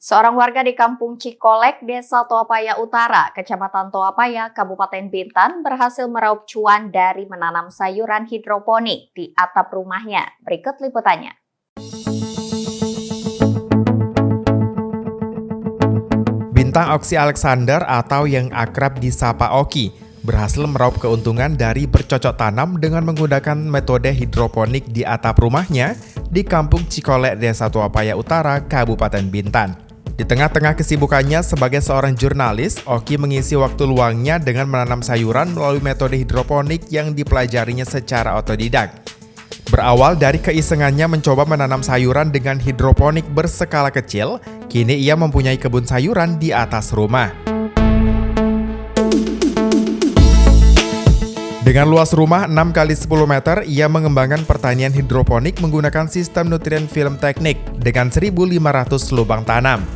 Seorang warga di Kampung Cikolek, Desa Toapaya Utara, Kecamatan Toapaya, Kabupaten Bintan, berhasil meraup cuan dari menanam sayuran hidroponik di atap rumahnya. Berikut liputannya. Bintang Oksi Alexander atau yang akrab disapa Oki berhasil meraup keuntungan dari bercocok tanam dengan menggunakan metode hidroponik di atap rumahnya di Kampung Cikolek, Desa Toapaya Utara, Kabupaten Bintan. Di tengah-tengah kesibukannya sebagai seorang jurnalis, Oki mengisi waktu luangnya dengan menanam sayuran melalui metode hidroponik yang dipelajarinya secara otodidak. Berawal dari keisengannya mencoba menanam sayuran dengan hidroponik berskala kecil, kini ia mempunyai kebun sayuran di atas rumah. Dengan luas rumah 6 x 10 meter, ia mengembangkan pertanian hidroponik menggunakan sistem nutrien film teknik dengan 1.500 lubang tanam.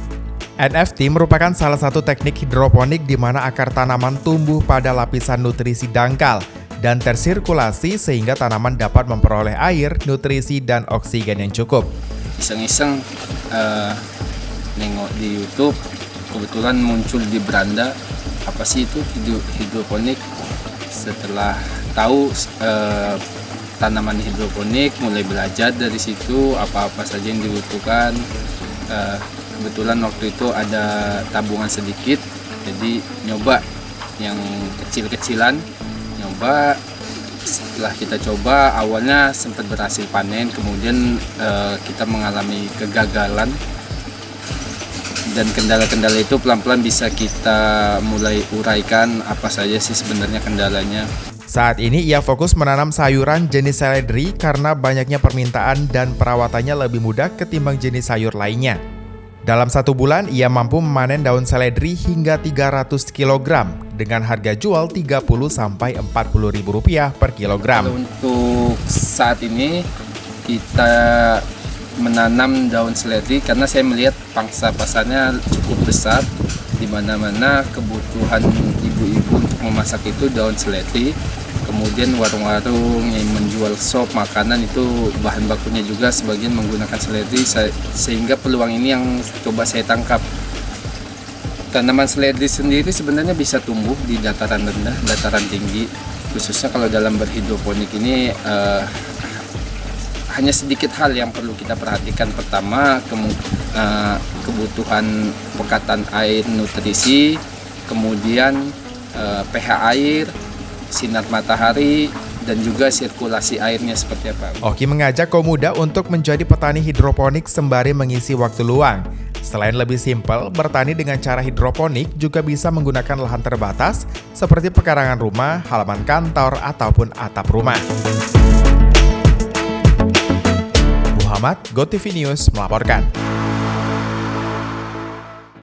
NFT merupakan salah satu teknik hidroponik di mana akar tanaman tumbuh pada lapisan nutrisi dangkal dan tersirkulasi sehingga tanaman dapat memperoleh air, nutrisi, dan oksigen yang cukup. Iseng-iseng nengok di YouTube, kebetulan muncul di beranda, apa sih itu hidroponik. Setelah tahu tanaman hidroponik, mulai belajar dari situ apa-apa saja yang dibutuhkan. Kebetulan waktu itu ada tabungan sedikit, jadi nyoba yang kecil-kecilan. Setelah kita coba, awalnya sempat berhasil panen, kemudian kita mengalami kegagalan. Dan kendala-kendala itu pelan-pelan bisa kita mulai uraikan apa saja sih sebenarnya kendalanya. Saat ini ia fokus menanam sayuran jenis seledri karena banyaknya permintaan dan perawatannya lebih mudah ketimbang jenis sayur lainnya. Dalam 1 bulan ia mampu memanen daun seledri hingga 300 kg dengan harga jual Rp30.000 sampai Rp40.000 per kilogram. Untuk saat ini kita menanam daun seledri karena saya melihat pangsa pasarnya cukup besar, di mana-mana kebutuhan ibu-ibu untuk memasak itu daun seledri. Kemudian warung-warung yang menjual sop makanan itu bahan bakunya juga sebagian menggunakan seledri, sehingga peluang ini yang coba saya tangkap. Tanaman seledri sendiri sebenarnya bisa tumbuh di dataran rendah, dataran tinggi, khususnya kalau dalam berhidroponik ini hanya sedikit hal yang perlu kita perhatikan. Pertama, kebutuhan pekatan air, nutrisi, kemudian pH air, sinar matahari, dan juga sirkulasi airnya seperti apa. Oki mengajak kaum muda untuk menjadi petani hidroponik sembari mengisi waktu luang. Selain lebih simpel, bertani dengan cara hidroponik juga bisa menggunakan lahan terbatas seperti pekarangan rumah, halaman kantor, ataupun atap rumah. Muhammad, GoTV News melaporkan.